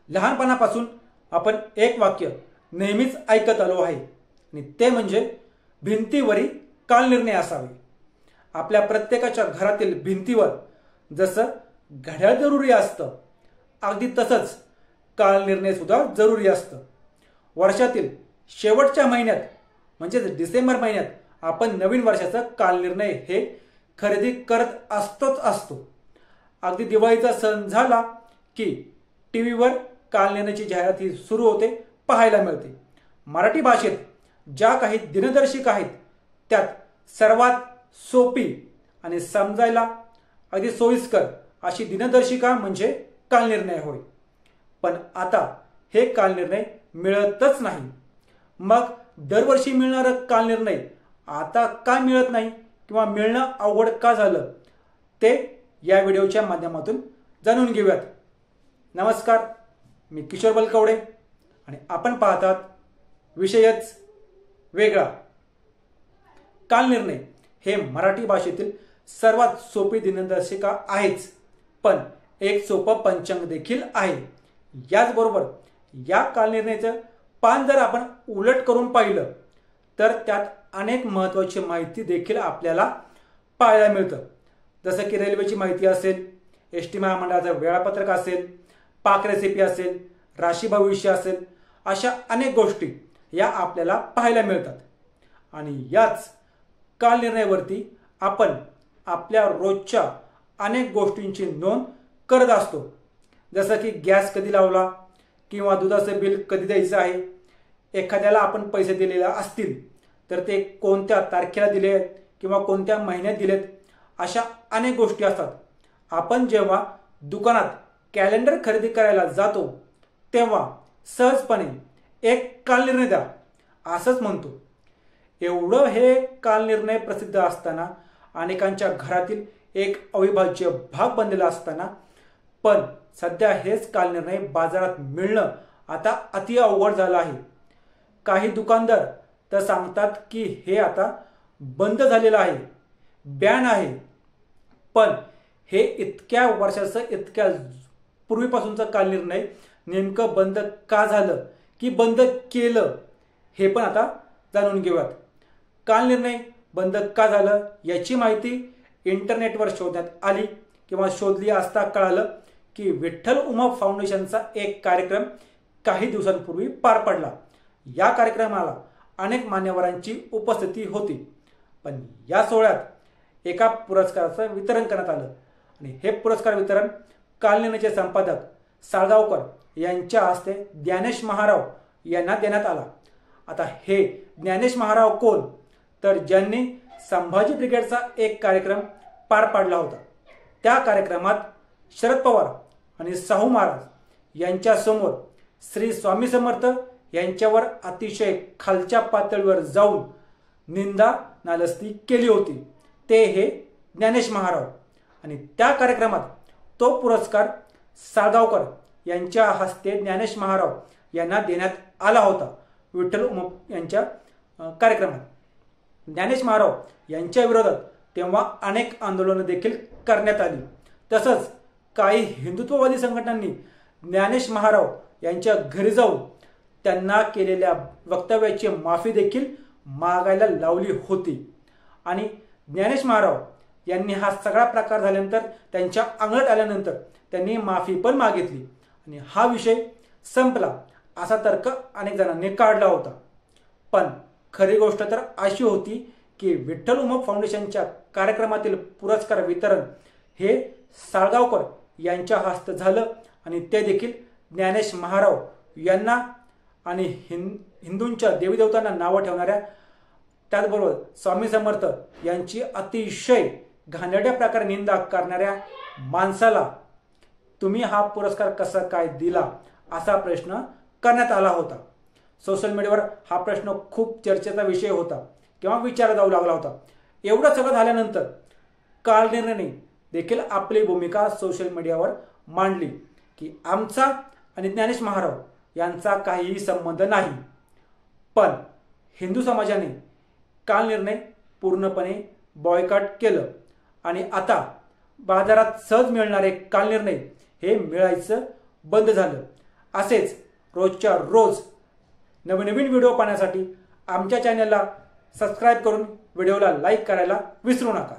लहानपणापासून आपण एक वाक्य नेहमीच ऐकत आलो आहे आणि ते म्हणजे भिंतीवरी कालनिर्णय असावे. आपल्या प्रत्येकाच्या घरातील भिंतीवर जसं घड्याळ जरुरी असतं अगदी तसंच कालनिर्णय सुद्धा जरुरी असतं. वर्षातील शेवटच्या महिन्यात म्हणजेच डिसेंबर महिन्यात आपण नवीन वर्षाचा कालनिर्णय हे खरेदी करत असतो. अगदी दिवाळीचा सण झाला की टीव्हीवर कालनिर्णयाची जाहिरात ही सुरू होते, पाहायला मिळते. मराठी भाषेत ज्या काही दिनदर्शिका आहेत त्यात सर्वात सोपी आणि समजायला अगदी सोयीस्कर अशी दिनदर्शिका म्हणजे कालनिर्णय होय. पण आता हे कालनिर्णय मिळतच नाही. मग दरवर्षी मिळणारं कालनिर्णय आता का मिळत नाही किंवा मिळणं अवघड का झालं ते या व्हिडिओच्या माध्यमातून जाणून घेऊयात. नमस्कार, मी किशोर बलकवडे आणि आपण पाहतात विषयच वेगळा. कालनिर्णय हे मराठी भाषेतील सर्वात सोपी दिनदर्शिका आहेच, पण एक सोपं पंचांग देखील आहे. याचबरोबर या कालनिर्णयाचं पान जर आपण उलट करून पाहिलं तर त्यात अनेक महत्त्वाची माहिती देखील आपल्याला पाहायला मिळतं. जसं की रेल्वेची माहिती असेल, एसटी महामंडळाचं वेळापत्रक असेल, पाक रेसिपी असेल, राशी भविष्य असेल, अशा अनेक गोष्टी या आपल्याला पाहायला मिळतात. आणि याच कालनिर्णयावरती आपण आपल्या रोजच्या अनेक गोष्टींची नोंद करत असतो. जसं की गॅस कधी लावला किंवा दुधाचं बिल कधी द्यायचं आहे. एखाद्याला आपण पैसे दिलेले असतील तर ते कोणत्या तारखेला दिले आहेत किंवा कोणत्या महिन्यात दिलेत, अशा अनेक गोष्टी असतात. आपण जेव्हा दुकानात कॅलेंडर खरेदी करायला जातो तेव्हा सहजपणे एक कालनिर्णय द्या असंच म्हणतो. एवढं हे कालनिर्णय प्रसिद्ध असताना, अनेकांच्या घरातील एक अविभाज्य भाग बनलेला असताना, पण सध्या हेच कालनिर्णय बाजारात मिळणं आता अति अवघड झालं आहे. काही दुकानदार तर सांगतात की हे आता बंद झालेलं आहे, बॅन आहे. पण हे इतक्या वर्षाचं, इतक्या पूर्वीपासूनचं कालनिर्णय नेमकं बंद का झालं की बंद केलं हे पण आता जाणून घेऊयात. कालनिर्णय बंद का झालं याची माहिती इंटरनेटवर शोधण्यात आली किंवा शोधली असता कळालं की विठ्ठल उमप फाउंडेशनचा एक कार्यक्रम काही दिवसांपूर्वी पार पडला. या कार्यक्रमाला अनेक मान्यवरांची उपस्थिती होती. पण या सोहळ्यात एका पुरस्काराचं वितरण करण्यात आलं आणि हे पुरस्कार वितरण कालनिर्णयाचे संपादक साळगावकर यांच्या हस्ते ज्ञानेश महाराव यांना देण्यात आला. आता हे ज्ञानेश महाराव कोण, तर ज्यांनी संभाजी ब्रिगेडचा एक कार्यक्रम पार पाडला होता. त्या कार्यक्रमात शरद पवार आणि शाहू महाराज यांच्या समोर श्री स्वामी समर्थ यांच्यावर अतिशय खालच्या पातळीवर जाऊन निंदा नालस्ती केली होती. ते हे ज्ञानेश महाराव. आणि त्या कार्यक्रमात तो पुरस्कार साळगावकर यांच्या हस्ते ज्ञानेश महाराव यांना देण्यात आला होता. विठ्ठल उमप यांच्या कार्यक्रमात ज्ञानेश महाराव यांच्या विरोधात तेव्हा अनेक आंदोलनं देखील करण्यात आली. तसंच काही हिंदुत्ववादी संघटनांनी ज्ञानेश महाराव यांच्या घरी जाऊन त्यांना केलेल्या वक्तव्याची माफी देखील मागायला लावली होती. आणि ज्ञानेश महाराव यांनी हा सगळा प्रकार झाल्यानंतर, त्यांच्या अंगलट आल्यानंतर त्यांनी माफी पण मागितली आणि हा विषय संपला असा तर्क अनेक जणांनी काढला होता. पण खरी गोष्ट तर अशी होती की विठ्ठल उमप फाउंडेशनच्या कार्यक्रमातील पुरस्कार वितरण हे साळगावकर यांच्या हस्ते झालं आणि ते देखील ज्ञानेश महाराव यांना आणि हिंदूंच्या देवीदेवतांना नावं ठेवणाऱ्या, त्याचबरोबर स्वामी समर्थ यांची अतिशय घाणेरड्या प्रकारे निंदा करणाऱ्या माणसाला तुम्ही हा पुरस्कार कसा काय दिला असा प्रश्न करण्यात आला होता. सोशल मीडियावर हा प्रश्न खूप चर्चेचा विषय होता किंवा विचारला जाऊ लागला होता. एवढं सगळं झाल्यानंतर कालनिर्णयाने देखील आपली भूमिका सोशल मीडियावर मांडली की आमचा आणि ज्ञानेश महाराव यांचा काहीही संबंध नाही. पण हिंदू समाजाने कालनिर्णय पूर्णपणे बॉयकॉट केलं आणि आता बाजारात सहज मिळणारे कालनिर्णय हे मिळायचं बंद झालं. असेच रोजच्या रोज नवीन व्हिडिओ पाहण्यासाठी आमच्या चॅनलला सबस्क्राईब करून व्हिडिओला लाईक करायला विसरू नका.